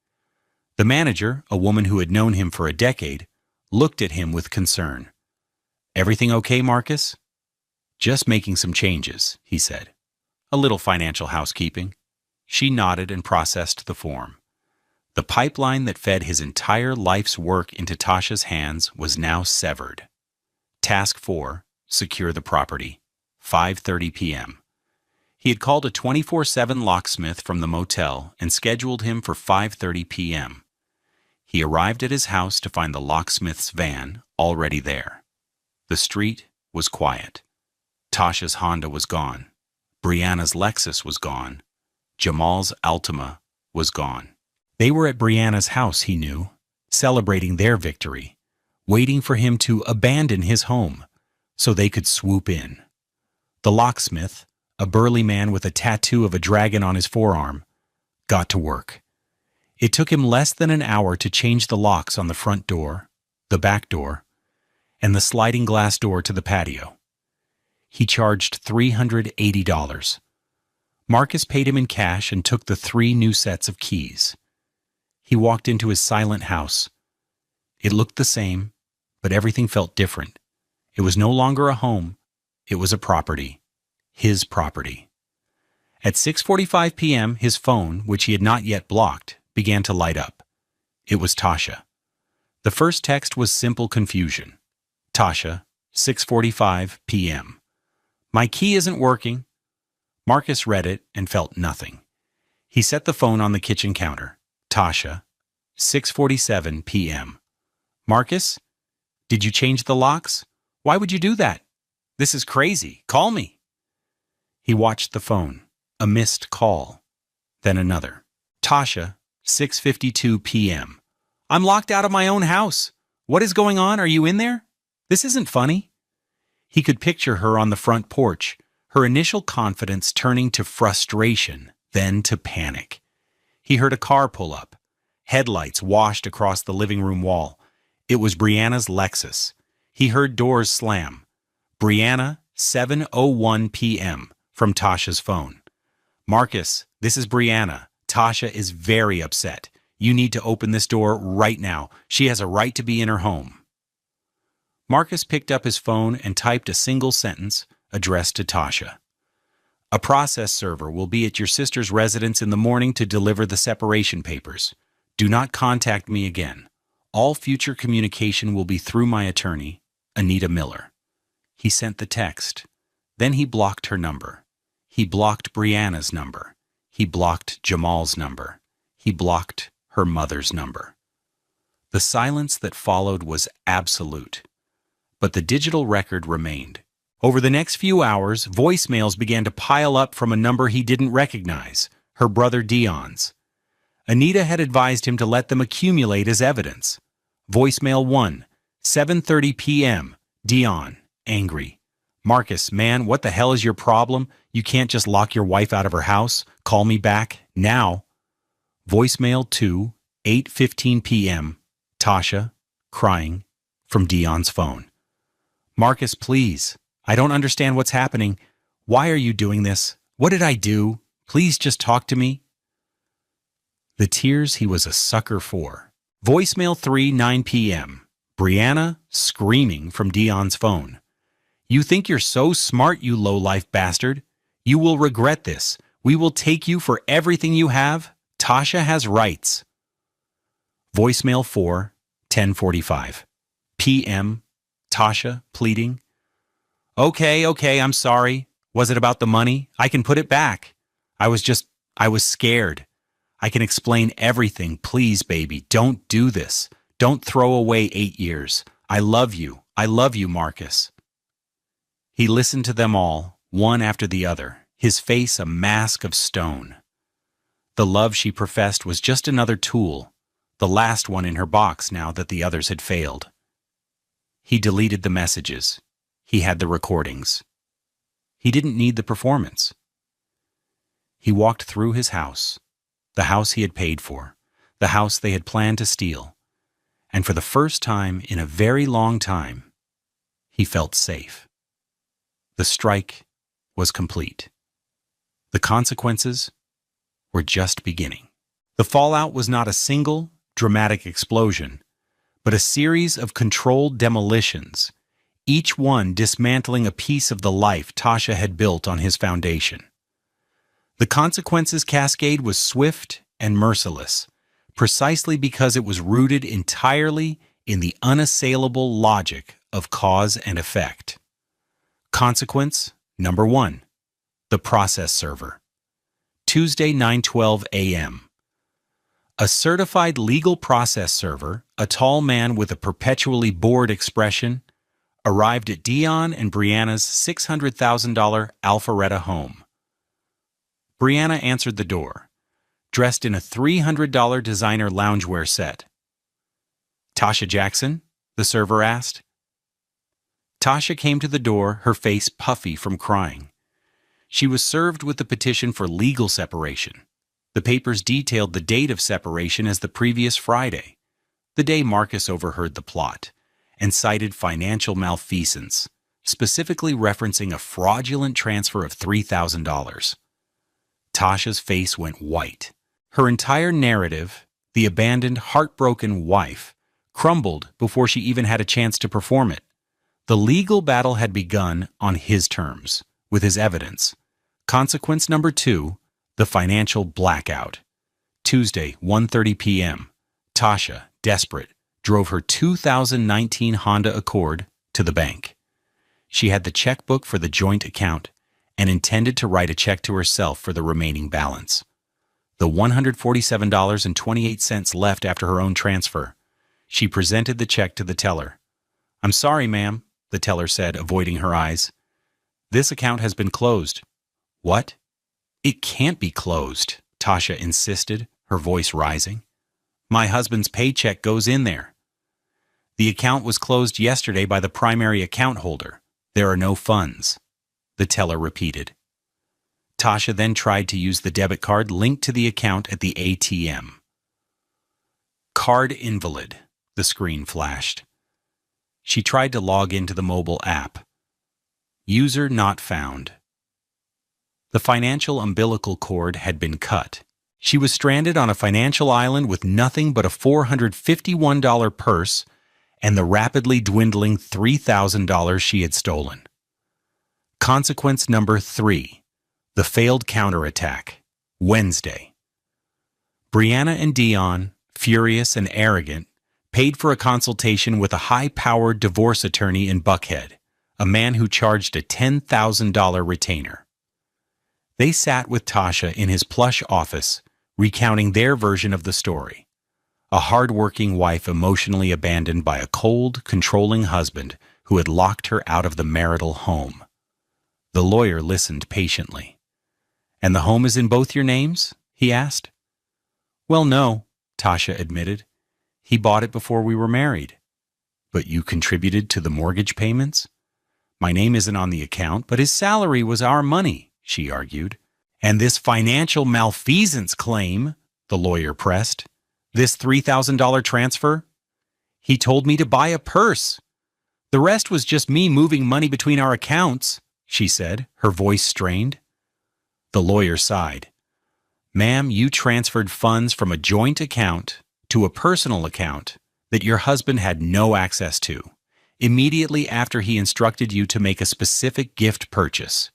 The manager, a woman who had known him for a decade, looked at him with concern. "Everything okay, Marcus?" "Just making some changes," he said. "A little financial housekeeping." She nodded and processed the form. The pipeline that fed his entire life's work into Tasha's hands was now severed. Task 4, secure the property. 5:30 p.m. He had called a 24/7 locksmith from the motel and scheduled him for 5:30 p.m. He arrived at his house to find the locksmith's van already there. The street was quiet. Tasha's Honda was gone. Brianna's Lexus was gone. Jamal's Altima was gone. They were at Brianna's house, he knew, celebrating their victory, waiting for him to abandon his home so they could swoop in. The locksmith, a burly man with a tattoo of a dragon on his forearm, got to work. It took him less than an hour to change the locks on the front door, the back door, and the sliding glass door to the patio. He charged $380. Marcus paid him in cash and took the 3 new sets of keys. He walked into his silent house. It looked the same, but everything felt different. It was no longer a home. It was a property. His property. At 6:45 p.m., his phone, which he had not yet blocked, began to light up. It was Tasha. The first text was simple confusion. Tasha, 6:45 p.m. "My key isn't working." Marcus read it and felt nothing. He set the phone on the kitchen counter. Tasha, 6:47 p.m. "Marcus, did you change the locks? Why would you do that? This is crazy. Call me." He watched the phone. A missed call. Then another. Tasha, 6:52 p.m. "I'm locked out of my own house. What is going on? Are you in there? This isn't funny." He could picture her on the front porch, her initial confidence turning to frustration, then to panic. He heard a car pull up. Headlights washed across the living room wall. It was Brianna's Lexus. He heard doors slam. "Brianna, 7:01 p.m. from Tasha's phone. "Marcus, this is Brianna. Tasha is very upset. You need to open this door right now. She has a right to be in her home." Marcus picked up his phone and typed a single sentence addressed to Tasha. "A process server will be at your sister's residence in the morning to deliver the separation papers. Do not contact me again. All future communication will be through my attorney, Anita Miller." He sent the text. Then he blocked her number. He blocked Brianna's number. He blocked Jamal's number. He blocked her mother's number. The silence that followed was absolute. But the digital record remained. Over the next few hours, voicemails began to pile up from a number he didn't recognize, her brother Dion's. Anita had advised him to let them accumulate as evidence. Voicemail 1, 7:30 p.m., Dion, angry. "Marcus, man, what the hell is your problem? You can't just lock your wife out of her house. Call me back, now." Voicemail 2, 8:15 p.m., Tasha, crying, from Dion's phone. "Marcus, please. I don't understand what's happening. Why are you doing this? What did I do? Please just talk to me." The tears he was a sucker for. Voicemail 3, 9 p.m., Brianna, screaming from Dion's phone. "You think you're so smart, you low-life bastard. You will regret this. We will take you for everything you have. Tasha has rights." Voicemail 4, 10:45 p.m., Tasha, pleading. Okay, I'm sorry. Was it about the money? I can put it back. I was scared. I can explain everything. Please, baby, don't do this. Don't throw away 8 years. I love you, Marcus." He listened to them all, one after the other, his face a mask of stone. The love she professed was just another tool, the last one in her box now that the others had failed. He deleted the messages. He had the recordings. He didn't need the performance. He walked through his house, the house he had paid for, the house they had planned to steal, and for the first time in a very long time, he felt safe. The strike was complete. The consequences were just beginning. The fallout was not a single, dramatic explosion, but a series of controlled demolitions, each one dismantling a piece of the life Tasha had built on his foundation. The consequences cascade was swift and merciless, precisely because it was rooted entirely in the unassailable logic of cause and effect. Consequence number 1. The process server. Tuesday, 9:12 a.m. A certified legal process server, a tall man with a perpetually bored expression, arrived at Dion and Brianna's $600,000 Alpharetta home. Brianna answered the door, dressed in a $300 designer loungewear set. "Tasha Jackson?" the server asked. Tasha came to the door, her face puffy from crying. She was served with the petition for legal separation. The papers detailed the date of separation as the previous Friday, the day Marcus overheard the plot, and cited financial malfeasance, specifically referencing a fraudulent transfer of $3,000. Tasha's face went white. Her entire narrative, the abandoned, heartbroken wife, crumbled before she even had a chance to perform it. The legal battle had begun on his terms, with his evidence. Consequence number 2, the financial blackout. Tuesday, 1:30 p.m. Tasha, desperate, drove her 2019 Honda Accord to the bank. She had the checkbook for the joint account and intended to write a check to herself for the remaining balance. The $147.28 left after her own transfer. She presented the check to the teller. "I'm sorry, ma'am," the teller said, avoiding her eyes. "This account has been closed." "What?" "It can't be closed," Tasha insisted, her voice rising. "My husband's paycheck goes in there." "The account was closed yesterday by the primary account holder. There are no funds," the teller repeated. Tasha then tried to use the debit card linked to the account at the ATM. "Card invalid," the screen flashed. She tried to log into the mobile app. "User not found." The financial umbilical cord had been cut. She was stranded on a financial island with nothing but a $451 purse and the rapidly dwindling $3,000 she had stolen. Consequence number 3, the failed counterattack. Wednesday. Brianna and Dion, furious and arrogant, paid for a consultation with a high-powered divorce attorney in Buckhead, a man who charged a $10,000 retainer. They sat with Tasha in his plush office, recounting their version of the story. A hard-working wife emotionally abandoned by a cold, controlling husband who had locked her out of the marital home. The lawyer listened patiently. "And the home is in both your names?" he asked. "Well, no," Tasha admitted. "He bought it before we were married." "But you contributed to the mortgage payments?" "My name isn't on the account, but his salary was our money," she argued. "And this financial malfeasance claim," the lawyer pressed, "this $3,000 transfer? He told me to buy a purse. The rest was just me moving money between our accounts," she said, her voice strained. The lawyer sighed. "Ma'am, you transferred funds from a joint account to a personal account that your husband had no access to, immediately after he instructed you to make a specific gift purchase.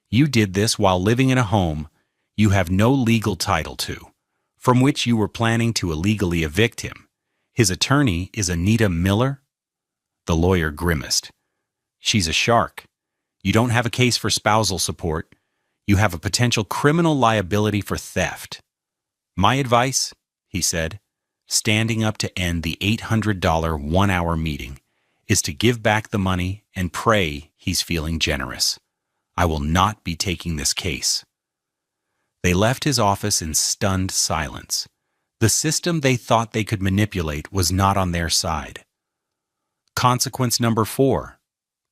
You did this while living in a home you have no legal title to, from which you were planning to illegally evict him. His attorney is Anita Miller?" The lawyer grimaced. "She's a shark. You don't have a case for spousal support. You have a potential criminal liability for theft. My advice," he said, standing up to end the $800 one-hour meeting, "is to give back the money and pray he's feeling generous. I will not be taking this case." They left his office in stunned silence. The system they thought they could manipulate was not on their side. Consequence number 4,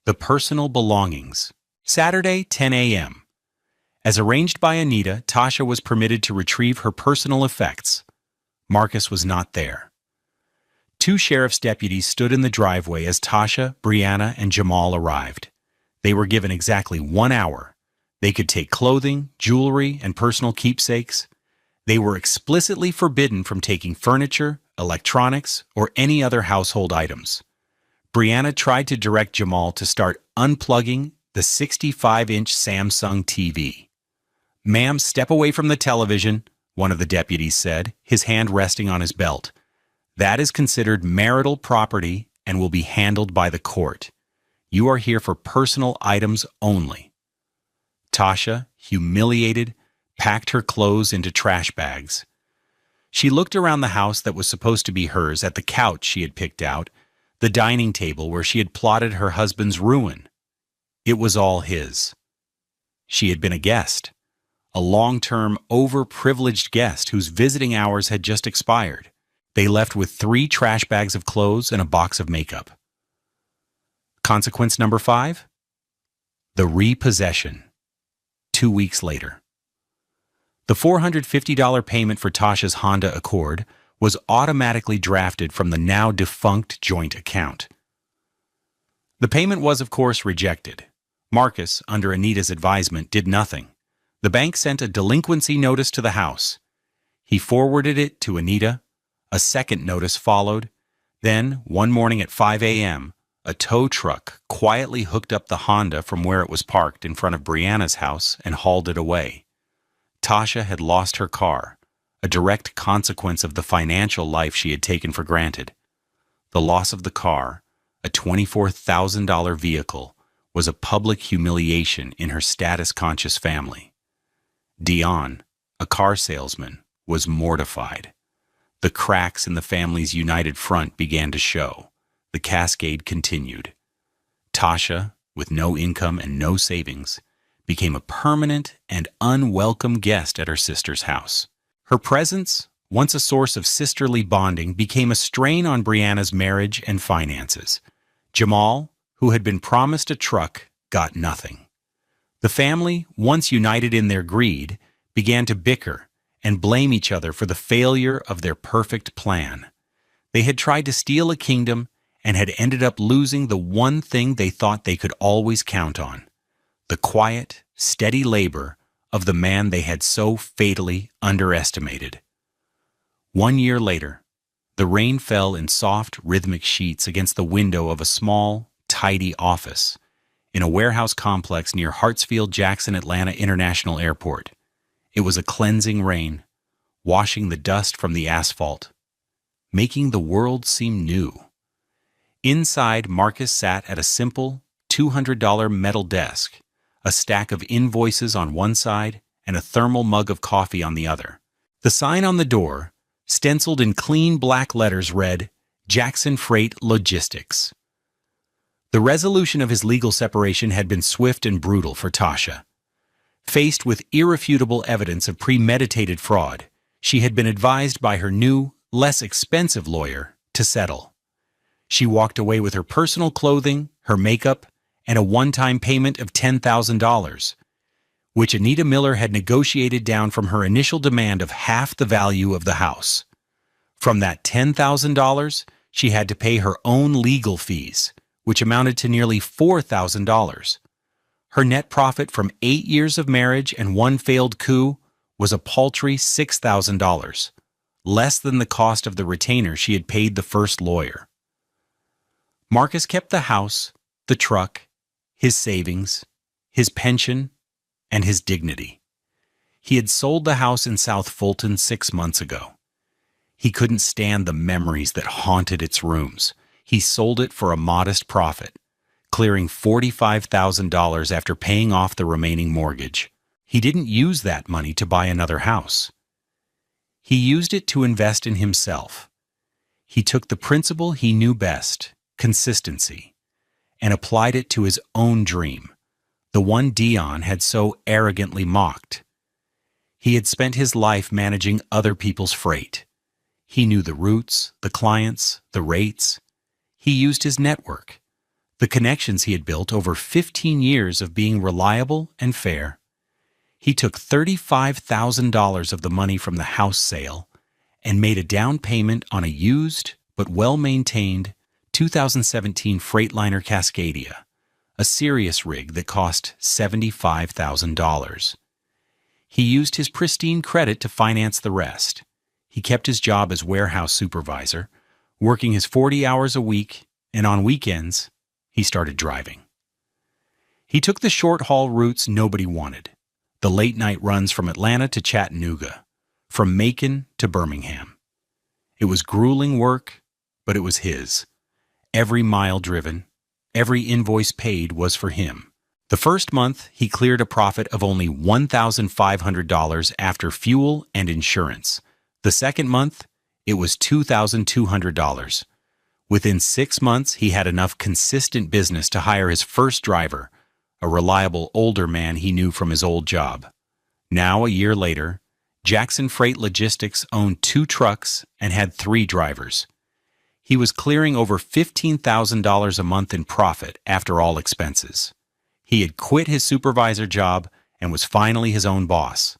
the personal belongings. Saturday, 10 a.m. As arranged by Anita, Tasha was permitted to retrieve her personal effects. Marcus was not there. 2 sheriff's deputies stood in the driveway as Tasha, Brianna, and Jamal arrived. They were given exactly 1 hour. They could take clothing, jewelry, and personal keepsakes. They were explicitly forbidden from taking furniture, electronics, or any other household items. Brianna tried to direct Jamal to start unplugging the 65-inch Samsung TV. "Ma'am, step away from the television," one of the deputies said, his hand resting on his belt. "That is considered marital property and will be handled by the court. You are here for personal items only." Tasha, humiliated, packed her clothes into trash bags. She looked around the house that was supposed to be hers, at the couch she had picked out, the dining table where she had plotted her husband's ruin. It was all his. She had been a guest, a long-term, overprivileged guest whose visiting hours had just expired. They left with 3 trash bags of clothes and a box of makeup. Consequence number 5? The repossession. 2 weeks later. The $450 payment for Tasha's Honda Accord was automatically drafted from the now-defunct joint account. The payment was, of course, rejected. Marcus, under Anita's advisement, did nothing. The bank sent a delinquency notice to the house. He forwarded it to Anita. A second notice followed. Then, one morning at 5 a.m., a tow truck quietly hooked up the Honda from where it was parked in front of Brianna's house and hauled it away. Tasha had lost her car, a direct consequence of the financial life she had taken for granted. The loss of the car, a $24,000 vehicle, was a public humiliation in her status-conscious family. Dion, a car salesman, was mortified. The cracks in the family's united front began to show. The cascade continued. Tasha, with no income and no savings, became a permanent and unwelcome guest at her sister's house. Her presence, once a source of sisterly bonding, became a strain on Brianna's marriage and finances. Jamal, who had been promised a truck, got nothing. The family, once united in their greed, began to bicker and blame each other for the failure of their perfect plan. They had tried to steal a kingdom and had ended up losing the one thing they thought they could always count on: the quiet, steady labor of the man they had so fatally underestimated. 1 year later, the rain fell in soft, rhythmic sheets against the window of a small, tidy office in a warehouse complex near Hartsfield-Jackson Atlanta International Airport. It was a cleansing rain, washing the dust from the asphalt, making the world seem new. Inside, Marcus sat at a simple, $200 metal desk, a stack of invoices on one side and a thermal mug of coffee on the other. The sign on the door, stenciled in clean black letters, read, "Jackson Freight Logistics." The resolution of his legal separation had been swift and brutal for Tasha. Faced with irrefutable evidence of premeditated fraud, she had been advised by her new, less expensive lawyer to settle. She walked away with her personal clothing, her makeup, and a one-time payment of $10,000, which Anita Miller had negotiated down from her initial demand of half the value of the house. From that $10,000, she had to pay her own legal fees, which amounted to nearly $4,000. Her net profit from 8 years of marriage and one failed coup was a paltry $6,000, less than the cost of the retainer she had paid the first lawyer. Marcus kept the house, the truck, his savings, his pension, and his dignity. He had sold the house in South Fulton 6 months ago. He couldn't stand the memories that haunted its rooms. He sold it for a modest profit, clearing $45,000 after paying off the remaining mortgage. He didn't use that money to buy another house. He used it to invest in himself. He took the principle he knew best, consistency, and applied it to his own dream, the one Dion had so arrogantly mocked. He had spent his life managing other people's freight. He knew the routes, the clients, the rates. He used his network, the connections he had built over 15 years of being reliable and fair. He took $35,000 of the money from the house sale and made a down payment on a used but well-maintained 2017 Freightliner Cascadia, a Sirius rig that cost $75,000. He used his pristine credit to finance the rest. He kept his job as warehouse supervisor, working his 40 hours a week and on weekends, he started driving. He took the short-haul routes nobody wanted, the late-night runs from Atlanta to Chattanooga, from Macon to Birmingham. It was grueling work, but it was his. Every mile driven, every invoice paid was for him. The first month, he cleared a profit of only $1,500 after fuel and insurance. The second month, it was $2,200. Within 6 months, he had enough consistent business to hire his first driver, a reliable older man he knew from his old job. Now, a year later, Jackson Freight Logistics owned 2 trucks and had 3 drivers. He was clearing over $15,000 a month in profit after all expenses. He had quit his supervisor job and was finally his own boss.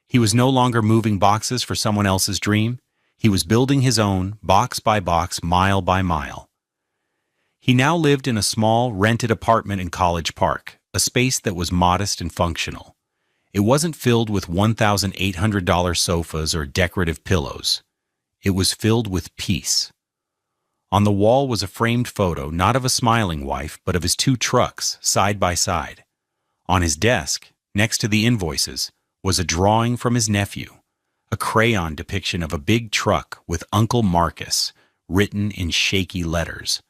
He was no longer moving boxes for someone else's dream. He was building his own, box by box, mile by mile. He now lived in a small, rented apartment in College Park, a space that was modest and functional. It wasn't filled with $1,800 sofas or decorative pillows. It was filled with peace. On the wall was a framed photo, not of a smiling wife, but of his 2 trucks, side by side. On his desk, next to the invoices, was a drawing from his nephew, a crayon depiction of a big truck with Uncle Marcus written in shaky letters.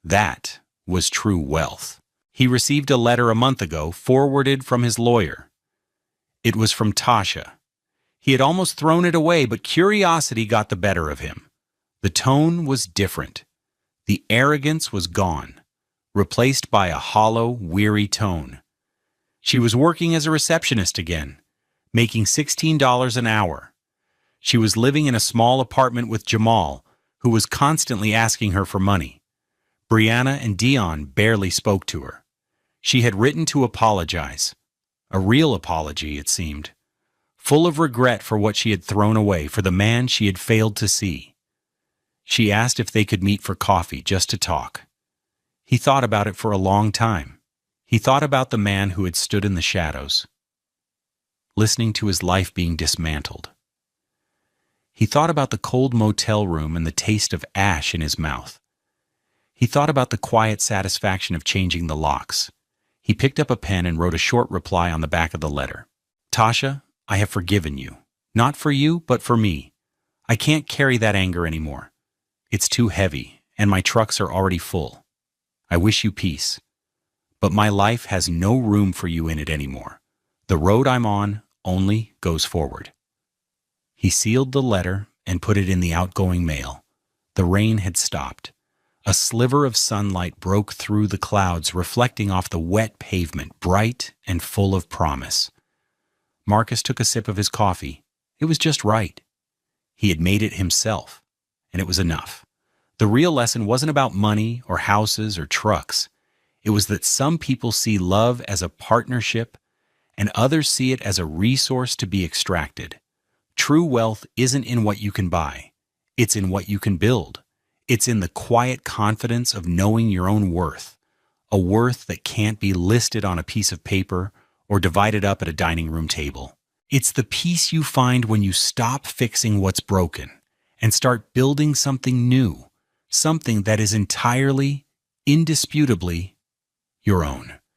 That was true wealth. He received a letter a month ago, forwarded from his lawyer. It was from Tasha. He had almost thrown it away, but curiosity got the better of him. The tone was different. The arrogance was gone, replaced by a hollow, weary tone. She was working as a receptionist again, making $16 an hour. She was living in a small apartment with Jamal, who was constantly asking her for money. Brianna and Dion barely spoke to her. She had written to apologize. A real apology, it seemed. Full of regret for what she had thrown away, for the man she had failed to see. She asked if they could meet for coffee, just to talk. He thought about it for a long time. He thought about the man who had stood in the shadows, listening to his life being dismantled. He thought about the cold motel room and the taste of ash in his mouth. He thought about the quiet satisfaction of changing the locks. He picked up a pen and wrote a short reply on the back of the letter. Tasha, I have forgiven you. Not for you, but for me. I can't carry that anger anymore. It's too heavy, and my trucks are already full. I wish you peace. But my life has no room for you in it anymore. The road I'm on only goes forward. He sealed the letter and put it in the outgoing mail. The rain had stopped. A sliver of sunlight broke through the clouds, reflecting off the wet pavement, bright and full of promise. Marcus took a sip of his coffee. It was just right. He had made it himself, and it was enough. The real lesson wasn't about money or houses or trucks. It was that some people see love as a partnership, and others see it as a resource to be extracted. True wealth isn't in what you can buy. It's in what you can build. It's in the quiet confidence of knowing your own worth, a worth that can't be listed on a piece of paper or divided up at a dining room table. It's the peace you find when you stop fixing what's broken and start building something new, something that is entirely, indisputably your own.